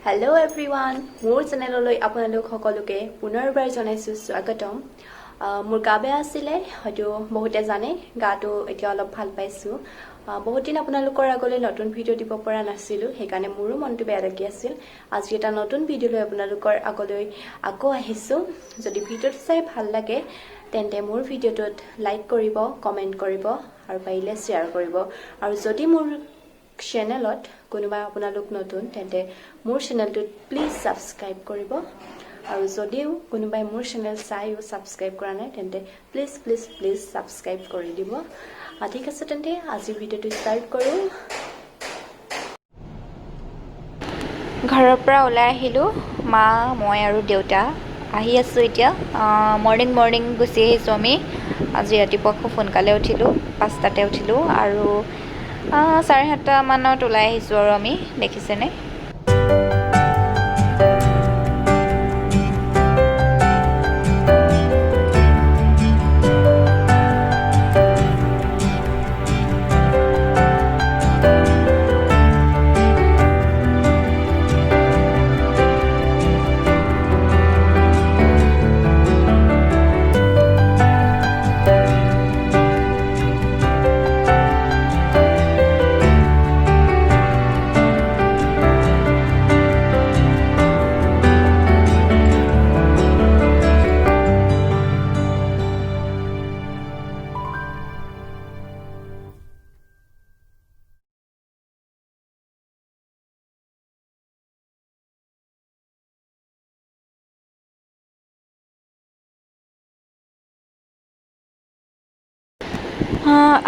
Hello everyone, মোৰ চেনেললৈ আপোনালোক সকলোকে পুনৰবাৰ জনাইছো স্বাগতম। মোৰ গা বেয়া আছিলে, হয়তো বহুতে জানে, গাটো এতিয়া অলপ ভাল পাইছো। বহুত দিন আপোনালোকৰ আগলৈ নতুন ভিডিঅ' দিব পৰা নাছিলো, সেইকাৰণে মোৰো মনটো বেয়া লাগি আছিল। আজি এটা নতুন ভিডিঅ' লৈ আপোনালোকৰ আগলৈ আকৌ আহিছো। যদি ভিডিঅ'টো চাই ভাল লাগে তেন্তে মোৰ ভিডিঅ'টোত লাইক কৰিব, কমেন্ট কৰিব আৰু পাৰিলে শ্বেয়াৰ কৰিব। আৰু যদি মোৰ চেনেলত কোনোবা আপোনালোক নতুন তেন্তে মোৰ চেনেলটোত প্লিজ সাবস্ক্ৰাইব কৰিব। আৰু যদিও কোনোবাই মোৰ চেনেল চাইও সাবস্ক্ৰাইব কৰা নাই তেন্তে প্লিজ প্লিজ প্লিজ সাবস্ক্ৰাইব কৰি দিব। ঠিক আছে, তেন্তে আজি ভিডিঅ'টো ষ্টাৰ্ট কৰোঁ। ঘৰৰ পৰা ওলাই আহিলোঁ, মা মই আৰু দেউতা আহি আছোঁ এতিয়া। মৰ্ণিং গুচি আহিছোঁ আমি। আজি ৰাতিপুৱা খুব সোনকালে উঠিলোঁ, 5টাতে উঠিলোঁ আৰু 7:30 মানত ওলাই আহিছোঁ আৰু আমি, দেখিছেনে।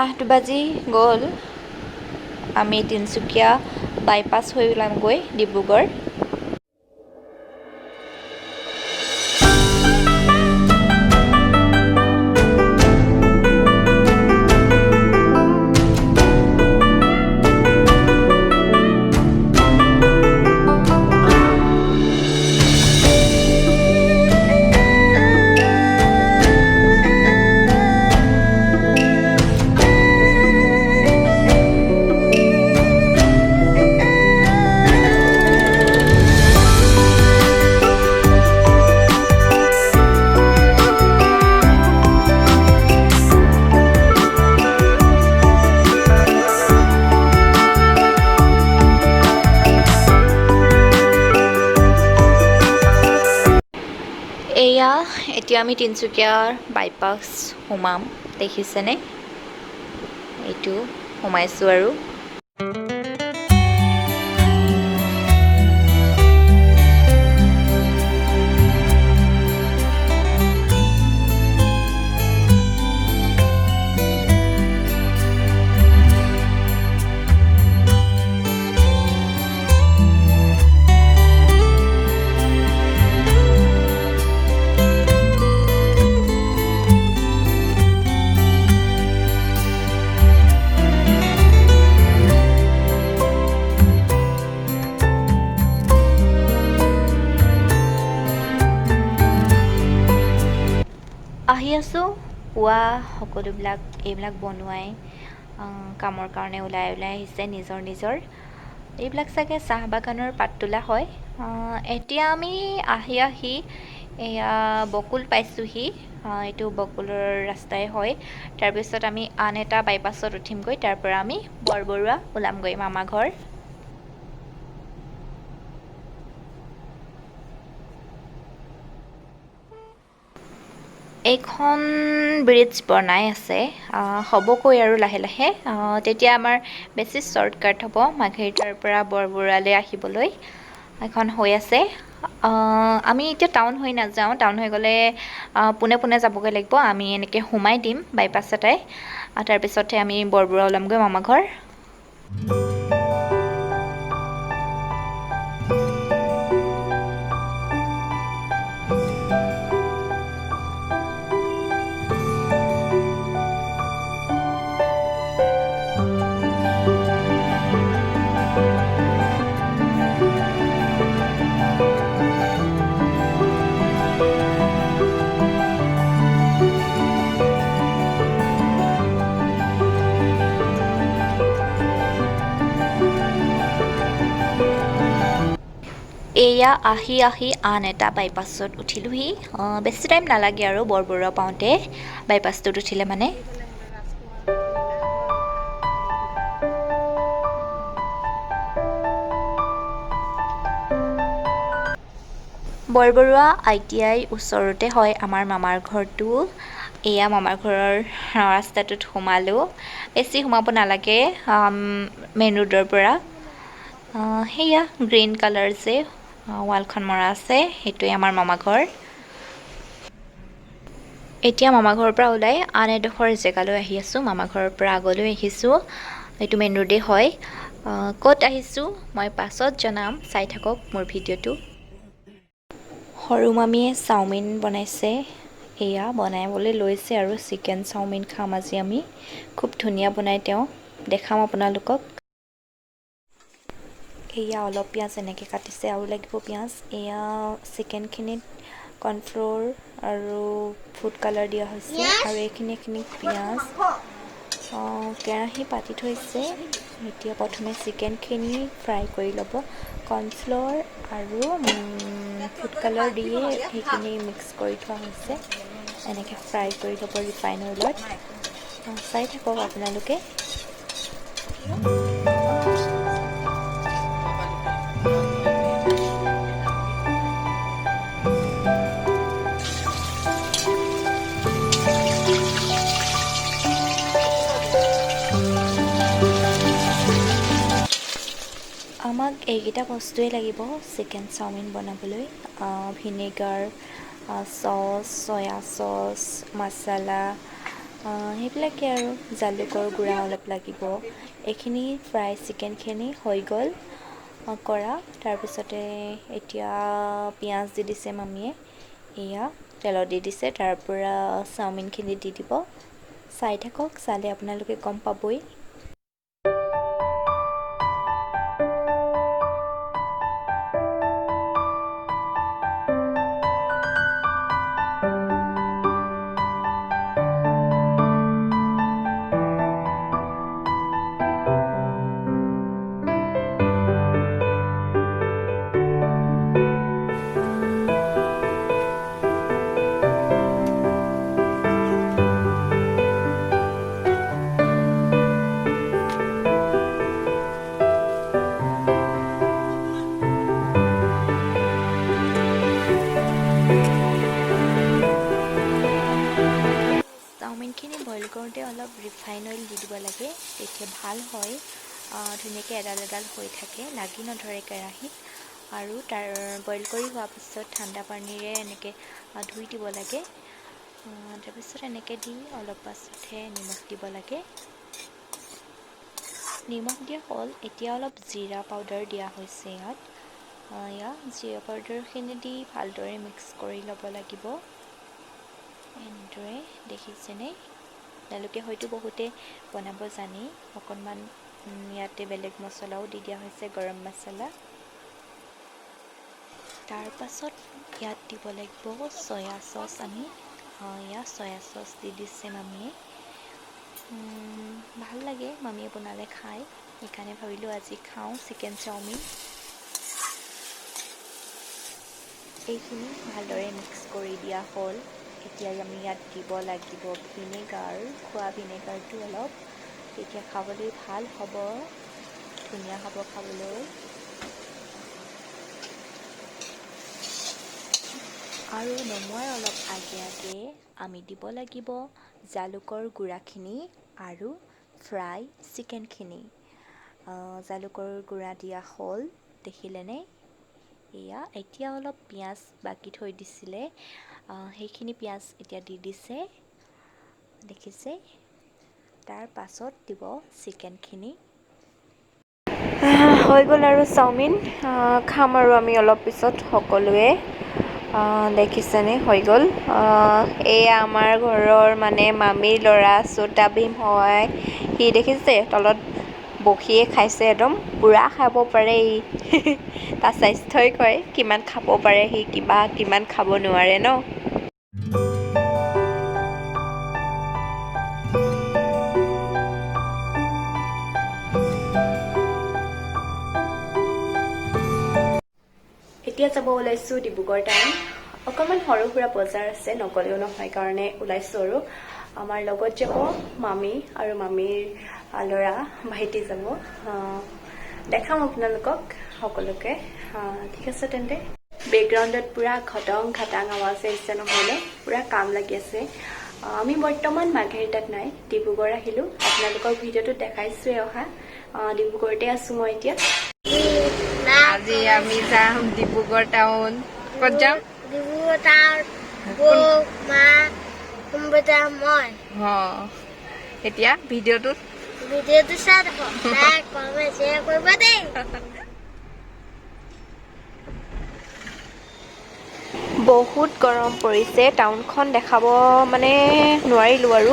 আঠ বাজি গ'ল, আমি তিনিচুকীয়া বাইপাছ হৈ ওলামগৈ ডিব্ৰুগড়। এতিয়া আমি তিনিচুকীয়াৰ বাইপাছ সোমাম, দেখিছেনে, এইটো সোমাইছোঁ আৰু। আহি আছোঁ, পুৱা সকলোবিলাক এইবিলাক বনোৱাই কামৰ কাৰণে ওলাই আহিছে নিজৰ। এইবিলাক চাগে চাহ বাগানৰ পাত তোলা হয়। এতিয়া আমি আহি এয়া বকুল পাইছোঁহি। এইটো বকুলৰ ৰাস্তাই হয়। তাৰপিছত আমি আন এটা বাইপাছত উঠিমগৈ, তাৰ পৰা আমি বৰবৰুৱা ওলামগৈ, মামা ঘৰ। এইখন ব্ৰিজ বনাই আছে, হ'বগৈ আৰু লাহে লাহে। তেতিয়া আমাৰ বেছি শ্বৰ্টকাট হ'ব মাঘেৰিটাৰ পৰা বৰবৰুৱালৈ আহিবলৈ। এখন হৈ আছে। আমি এতিয়া টাউন হৈ নাযাওঁ, টাউন হৈ গ'লে পোনে যাবগৈ লাগিব। আমি এনেকৈ সোমাই দিম বাইপাছ এটাই, তাৰপিছতহে আমি বৰবৰুৱা ওলামগৈ, মামা ঘৰ। এয়া আহি আন এটা বাইপাছত উঠিলোহি বেছি টাইম নালাগে আৰু বৰবৰুৱা পাওঁতে বাইপাছটোত উঠিলে মানে বৰবৰুৱা ITI ওচৰতে হয় আমাৰ মামাৰ ঘৰটো এয়া মামাৰ ঘৰৰ ৰাস্তাটোত সোমালোঁ বেছি সোমাব নালাগে মেইন ৰোডৰ পৰা সেয়া গ্ৰীণ কালাৰ যে ৱালখন মৰা আছে সেইটোৱে আমাৰ মামা ঘৰ এতিয়া মামা ঘৰৰ পৰা ওলাই আন এডোখৰ জেগালৈ আহি আছোঁ মামা ঘৰৰ পৰা আগলৈ আহিছোঁ এইটো মেইন ৰোডেই হয় ক'ত আহিছোঁ মই পাছত জনাম চাই থাকক মোৰ ভিডিঅ'টো সৰু মামীয়ে চাওমিন বনাইছে এয়া বনাবলৈ লৈছে আৰু চিকেন চাওমিন খাম আজি আমি খুব ধুনীয়া বনাই তেওঁ দেখাম আপোনালোকক এয়া অলপ পিঁয়াজ এনেকৈ কাটিছে আৰু লাগিব পিঁয়াজ এয়া চিকেনখিনিত কৰ্ণফ্ল'ৰ আৰু ফুড কালাৰ দিয়া হৈছে আৰু এইখিনি পিঁয়াজ কেৰাহী পাতি থৈছে এতিয়া প্ৰথমে চিকেনখিনি ফ্ৰাই কৰি ল'ব কৰ্ণফ্ল'ৰ আৰু ফুড কালাৰ দিয়ে সেইখিনি মিক্স কৰি থোৱা হৈছে এনেকৈ ফ্ৰাই কৰি ল'ব ৰিফাইন অইলত চাই থাকক আপোনালোকে আমাক এইকেইটা বস্তুৱেই লাগিব চিকেন চাওমিন বনাবলৈ ভিনেগাৰ চচ চয়া চচ মছলা সেইবিলাকে আৰু জালুকৰ গুড়া অলপ লাগিব এইখিনি ফ্ৰাই চিকেনখিনি হৈ গ'ল কৰা তাৰপিছতে এতিয়া পিঁয়াজ দি দিছে মামীয়ে এয়া তেলত দি দিছে তাৰ পৰা চাওমিনখিনি দি দিব চাই থাকক চালে আপোনালোকে গম পাবই চাওমিনখিনি বইল কৰোঁতে অলপ ৰিফাইন অইল দি দিব লাগে তেতিয়া ভাল হয় ধুনীয়াকৈ এডাল এডাল হৈ থাকে লাগি নধৰে কেৰাহীত আৰু তাৰ বইল কৰি হোৱাৰ পিছত ঠাণ্ডা পানীৰে এনেকৈ ধুই দিব লাগে তাৰপিছত এনেকৈ দি অলপ পাছতহে নিমখ দিব লাগে নিমখ দিয়া হ'ল এতিয়া অলপ জিৰা পাউডাৰ দিয়া হৈছে ইয়াত জিৰা পাউডাৰখিনি দি ভালদৰে মিক্স কৰি ল'ব লাগিব এনেদৰে দেখিছেনে তেওঁলোকে হয়তো বহুতে বনাব জানেই অকণমান ইয়াতে বেলেগ মছলাও দি দিয়া হৈছে গৰম মছলা তাৰ পাছত ইয়াত দিব লাগিব চয়া চচ আমি ইয়াত চয়া চচ দি দিছে মামীয়ে ভাল লাগে মামীয়ে বনালে খাই সেইকাৰণে ভাবিলোঁ আজি খাওঁ চিকেন চাওমিন এইখিনি ভালদৰে মিক্স কৰি দিয়া হ'ল এতিয়া আমি ইয়াত দিব লাগিব ভিনেগাৰ খোৱা ভিনেগাৰটো অলপ তেতিয়া খাবলৈ ভাল হ'ব ধুনীয়া হ'ব খাবলৈ আৰু নমোৱাৰ অলপ আগে আমি দিব লাগিব জালুকৰ গুড়াখিনি আৰু ফ্ৰাই চিকেনখিনি জালুকৰ গুড়া দিয়া হ'ল দেখিলেনে এয়া এতিয়া অলপ পিঁয়াজ বাকি থৈ দিছিলে সেইখিনি পিঁয়াজ এতিয়া দি দিছে দেখিছে তাৰ পাছত দিব চিকেনখিনি হৈ গ'ল আৰু চাওমিন খাম আৰু আমি অলপ পিছত সকলোৱে দেখিছেনে হৈ গ'ল এয়া আমাৰ ঘৰৰ মানে মামীৰ ল'ৰা চটা ভীম হয় সি দেখিছে তলত বহিয়ে খাইছে একদম পুৰা খাব পাৰে ই তাৰ স্বাস্থ্যই কয় কিমান খাব পাৰে সি কিমান খাব নোৱাৰে ন এতিয়া যাব ওলাইছোঁ ডিব্ৰুগড় টাউন অকণমান সৰু সুৰা বজাৰ আছে নগলেও নহয় কাৰণে ওলাইছোঁ আৰু আমাৰ লগত যাব মামী আৰু মামীৰ ল'ৰা ভাইটি যাব দেখাম আপোনালোকক সকলোকে ঠিক আছে তেন্তে বেকগ্ৰাউণ্ডত পুৰা খটং খাটাং আৱাজ আহিছে নহ'লে পুৰা কাম লাগি আছে আমি বৰ্তমান মাৰ্ঘেৰিটাত নাই ডিব্ৰুগড় আহিলোঁ আপোনালোকৰ ভিডিঅ'টোত দেখাইছোঁৱে অহা ডিব্ৰুগড়তে আছোঁ মই এতিয়া আজি আমি যাম ডিব্ৰুগড় টাউন ক'ত যাম ডিব্ৰুগড় টাউন বৌ মা কোনোবা মই এতিয়া ভিডিঅ'টোত ভিডিঅ'টো চাই থাকক লাইক কমেণ্ট শ্বেয়াৰ কৰিব দেই বহুত গৰম পৰিছে টাউনখন দেখাব মানে নোৱাৰিলোঁ আৰু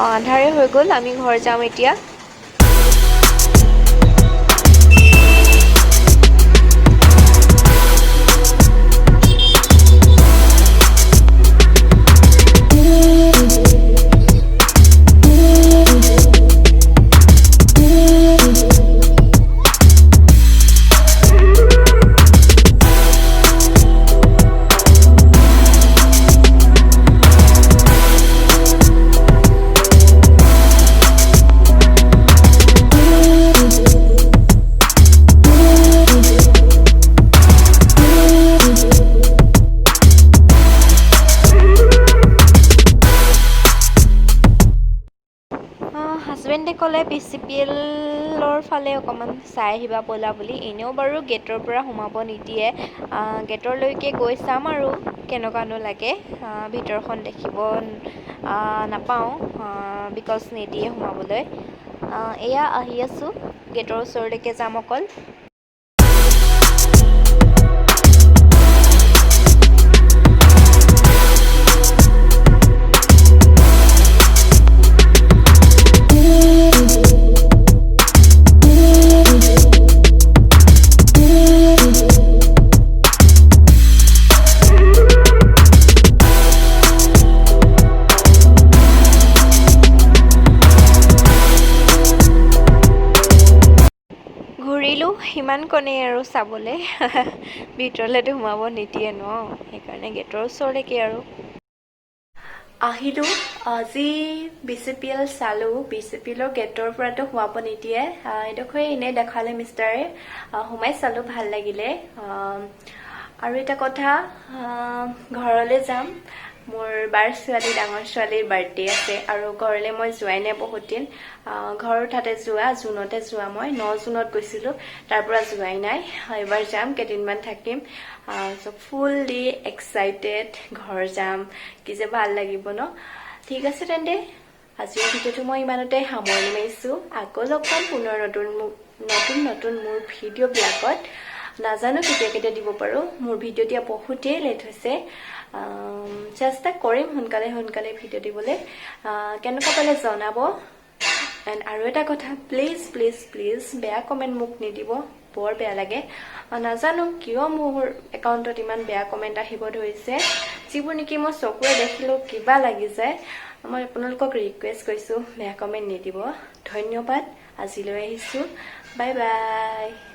আন্ধাৰে হৈ গ'ল আমি ঘৰ যাম এতিয়া হাজবেণ্ডে ক'লে PCPLৰ ফালে অকণমান চাই আহিবা ব'লা বুলি এনেও বাৰু গেটৰ পৰা সোমাব নিদিয়ে গেটৰলৈকে গৈ চাম আৰু কেনেকুৱানো লাগে ভিতৰখন দেখিব নাপাওঁ বিকজ নিদিয়ে সোমাবলৈ এয়া আহি আছোঁ গেটৰ ওচৰলৈকে যাম অকল ঘূৰিলোঁ সিমান কণেই আৰু চাবলৈ ভিতৰলৈতো সোমাব নিদিয়ে ন সেইকাৰণে গেটৰ ওচৰলৈকে আৰু আহিলোঁ আজি BCPL চালোঁ BCPLৰ গেটৰ পৰাতো সোমাব নিদিয়ে এইডোখৰে এনেই দেখালে মিষ্টাৰে সোমাই চালোঁ ভাল লাগিলে আৰু এটা কথা ঘৰলৈ যাম মোৰ বাৰ ছোৱালী ডাঙৰ ছোৱালীৰ বাৰ্থডে আছে আৰু ঘৰলৈ মই যোৱাই নাই বহুত দিন ঘৰৰ ঠাতে যোৱা জুনতে যোৱা মই 9 জুনত গৈছিলোঁ তাৰ পৰা যোৱাই নাই এবাৰ যাম কেইদিনমান থাকিম ফুললি এক্সাইটেড ঘৰ যাম কি যে ভাল লাগিব ন ঠিক আছে তেন্তে আজিৰ ভিডিঅ'টো মই ইমানতে সামৰণি মাৰিছোঁ আকৌ লগ পাম পুনৰ নতুন মোৰ ভিডিঅ'বিলাকত নাজানো কেতিয়া দিব পাৰোঁ মোৰ ভিডিঅ' দিয়া বহুতেই লেট হৈছে চেষ্টা কৰিম সোনকালে ভিডিঅ' দিবলৈ কেনেকুৱা পালে জনাব এণ্ড আৰু এটা কথা প্লিজ বেয়া কমেণ্ট মোক নিদিব বৰ বেয়া লাগে নাজানো কিয় মোৰ একাউণ্টত ইমান বেয়া কমেণ্ট আহিব ধৰিছে যিবোৰ নেকি মই চকুৰে দেখিলোঁ কিবা লাগি যায় মই আপোনালোকক ৰিকুৱেষ্ট কৰিছোঁ বেয়া কমেণ্ট নিদিব ধন্যবাদ আজিলৈ আহিছোঁ বাই বাই